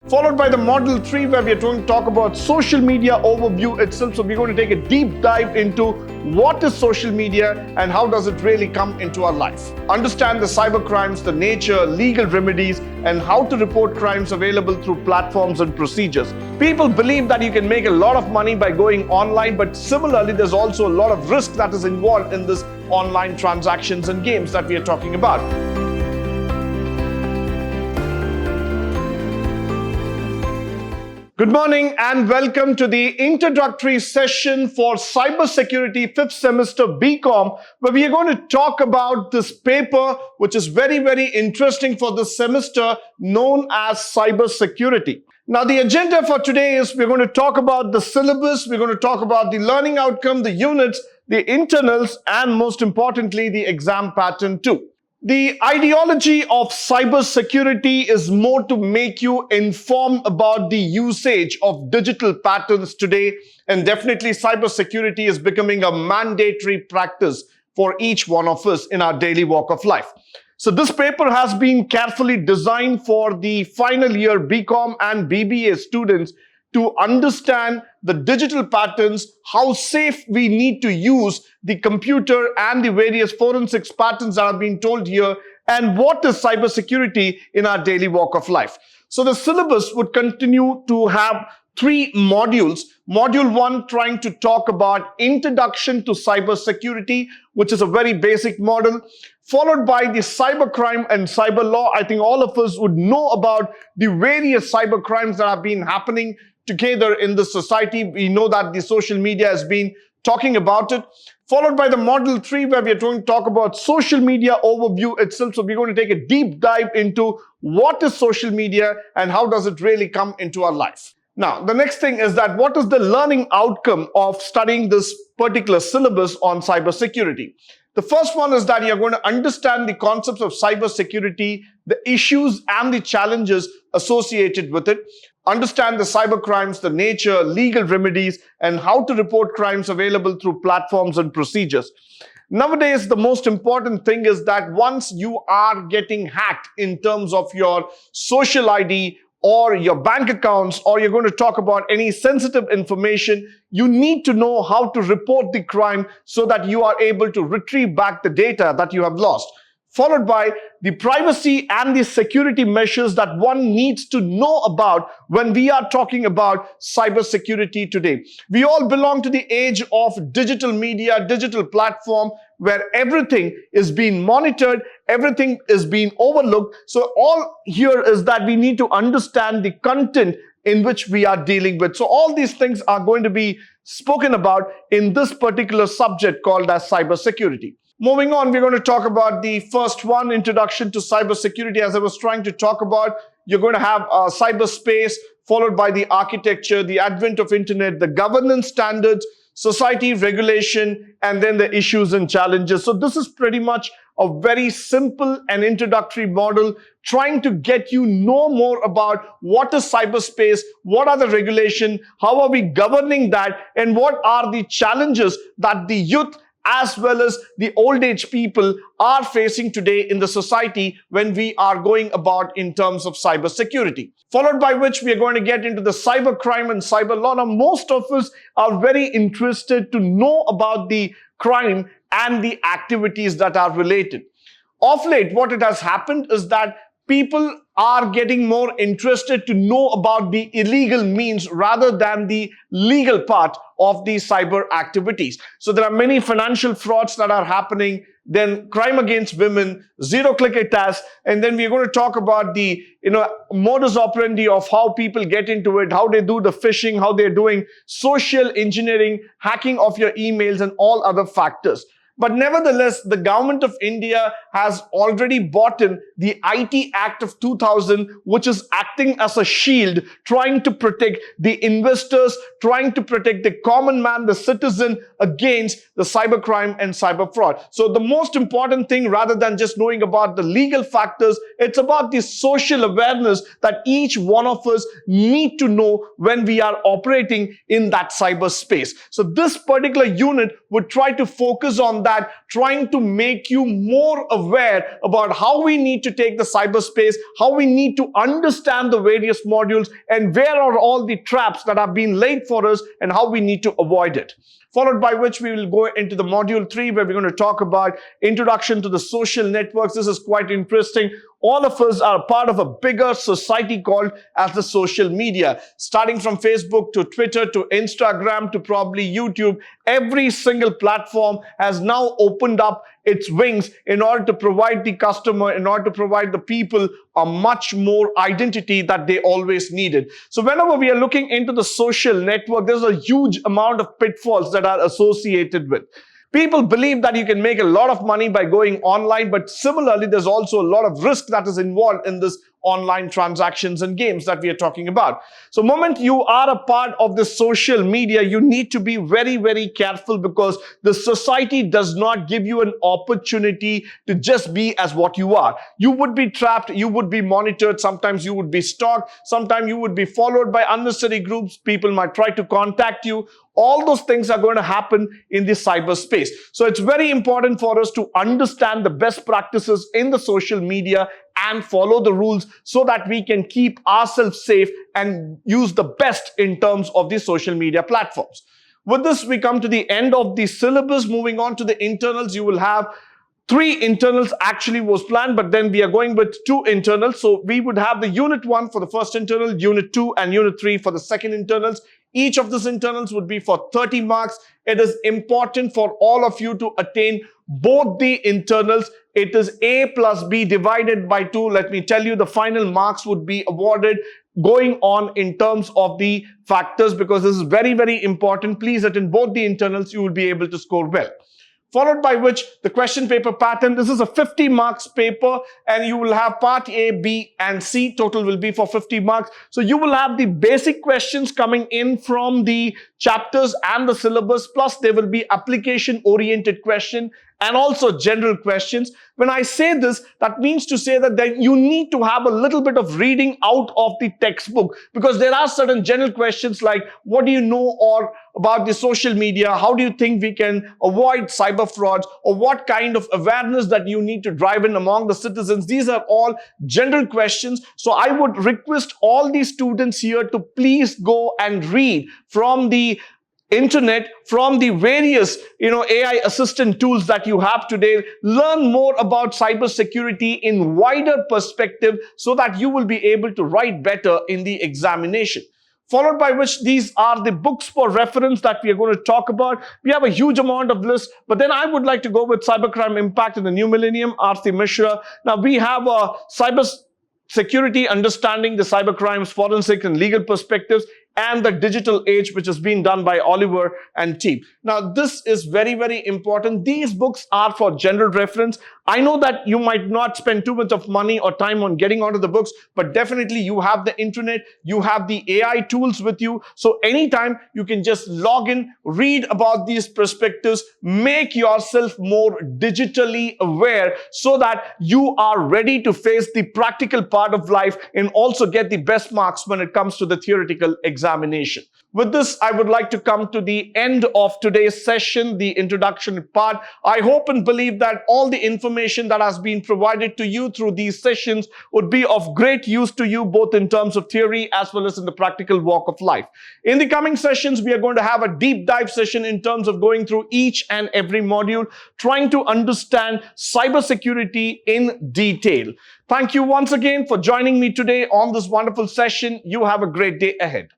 followed by the Model 3, where we are going to talk about social media overview itself. So we're going to take a deep dive into what is social media and how does it really come into our life. Understand the cyber crimes, the nature, legal remedies, and how to report crimes available through platforms and procedures. People believe that you can make a lot of money by going online, but similarly, there's also a lot of risk that is involved in this online transactions and games that we are talking about. Good morning and welcome to the introductory session for Cybersecurity 5th semester BCom, where we are going to talk about this paper, which is very, very interesting for this semester, known as cybersecurity. Now, the agenda for today is we're going to talk about the syllabus, we're going to talk about the learning outcome, the units, the internals, and most importantly, the exam pattern too. The ideology of cybersecurity is more to make you informed about the usage of digital patterns today, and definitely cybersecurity is becoming a mandatory practice for each one of us in our daily walk of life. So this paper has been carefully designed for the final year BCom and BBA students to understand the digital patterns, how safe we need to use the computer and the various forensics patterns that are being told here, and what is cybersecurity in our daily walk of life. So the syllabus would continue to have 3 modules. Module 1 trying to talk about introduction to cybersecurity, which is a very basic model, followed by the cybercrime and cyber law. I think all of us would know about the various cyber crimes that have been happening together in the society. We know that the social media has been talking about it, followed by the Model 3, where we are going to talk about social media overview itself. So we're going to take a deep dive into what is social media and how does it really come into our life. Now, the next thing is that what is the learning outcome of studying this particular syllabus on cybersecurity? The first one is that you're going to understand the concepts of cybersecurity, the issues and the challenges associated with it. Understand the cyber crimes, the nature, legal remedies, and how to report crimes available through platforms and procedures. Nowadays, the most important thing is that once you are getting hacked in terms of your social ID or your bank accounts, or you're going to talk about any sensitive information, you need to know how to report the crime so that you are able to retrieve back the data that you have lost. Followed by the privacy and the security measures that one needs to know about when we are talking about cybersecurity today. We all belong to the age of digital media, digital platform, where everything is being monitored, everything is being overlooked. So all here is that we need to understand the content in which we are dealing with. So all these things are going to be spoken about in this particular subject called as cybersecurity. Moving on, we're going to talk about the first one, introduction to cybersecurity. As I was trying to talk about, you're going to have cyberspace, followed by the architecture, the advent of internet, the governance standards, society regulation, and then the issues and challenges. So this is pretty much a very simple and introductory model trying to get you know more about what is cyberspace, what are the regulation, how are we governing that, and what are the challenges that the youth as well as the old age people are facing today in the society when we are going about in terms of cybersecurity. Followed by which we are going to get into the cyber crime and cyber law. Now, most of us are very interested to know about the crime and the activities that are related. Of late, what it has happened is that people are getting more interested to know about the illegal means rather than the legal part of the cyber activities. So there are many financial frauds that are happening, then crime against women, zero-click attacks, and then we're going to talk about the modus operandi of how people get into it, how they do the phishing, how they're doing social engineering, hacking of your emails, and all other factors. But nevertheless, the government of India has already bought in the IT Act of 2000, which is acting as a shield, trying to protect the investors, trying to protect the common man, the citizen, against the cybercrime and cyber fraud. So the most important thing, rather than just knowing about the legal factors, it's about the social awareness that each one of us need to know when we are operating in that cyberspace. So this particular unit would try to focus on that that, trying to make you more aware about how we need to take the cyberspace, how we need to understand the various modules, and where are all the traps that have been laid for us and how we need to avoid it. Followed by which we will go into the module 3, where we're going to talk about introduction to the social networks. This is quite interesting. All of us are part of a bigger society called as the social media. Starting from Facebook to Twitter to Instagram to probably YouTube, every single platform has now opened up its wings in order to provide the customer, in order to provide the people a much more identity that they always needed. So whenever we are looking into the social network, there's a huge amount of pitfalls that are associated with. People believe that you can make a lot of money by going online, but similarly, there's also a lot of risk that is involved in this online transactions and games that we are talking about. So moment you are a part of the social media, you need to be very, very careful, because the society does not give you an opportunity to just be as what you are. You would be trapped, you would be monitored, sometimes you would be stalked, sometimes you would be followed by unnecessary groups, people might try to contact you. All those things are going to happen in the cyberspace. So it's very important for us to understand the best practices in the social media and follow the rules so that we can keep ourselves safe and use the best in terms of the social media platforms. With this, we come to the end of the syllabus. Moving on to the internals, you will have 3 internals actually was planned, but then we are going with 2 internals. So we would have the Unit 1 for the first internal, Unit 2 and Unit 3 for the second internals. Each of these internals would be for 30 marks. It is important for all of you to attain both the internals. It is A plus B divided by 2. Let me tell you, the final marks would be awarded going on in terms of the factors, because this is very, very important. Please attend both the internals. You will be able to score well. Followed by which the question paper pattern. This is a 50 marks paper, and you will have part A, B and C. Total will be for 50 marks. So you will have the basic questions coming in from the chapters and the syllabus, plus there will be application oriented question and also general questions. When I say this, that means to say that you need to have a little bit of reading out of the textbook, because there are certain general questions like, what do you know or about the social media? How do you think we can avoid cyber frauds? Or what kind of awareness that you need to drive in among the citizens? These are all general questions. So I would request all the students here to please go and read from the internet, from the various AI assistant tools that you have today. Learn more about cybersecurity in wider perspective so that you will be able to write better in the examination. Followed by which these are the books for reference that we are going to talk about. We have a huge amount of lists, but then I would like to go with Cybercrime Impact in the New Millennium, R.C. Mishra. Now we have a Cybersecurity Understanding the Cybercrimes, Forensic and Legal Perspectives, and the Digital Age, which has been done by Oliver and team. Now, this is very, very important. These books are for general reference. I know that you might not spend too much of money or time on getting onto the books, but definitely you have the internet, you have the AI tools with you. So anytime you can just log in, read about these perspectives, make yourself more digitally aware so that you are ready to face the practical part of life and also get the best marks when it comes to the theoretical examination. With this, I would like to come to the end of today's session, the introduction part. I hope and believe that all the information that has been provided to you through these sessions would be of great use to you, both in terms of theory as well as in the practical walk of life. In the coming sessions, we are going to have a deep dive session in terms of going through each and every module, trying to understand cybersecurity in detail. Thank you once again for joining me today on this wonderful session. You have a great day ahead.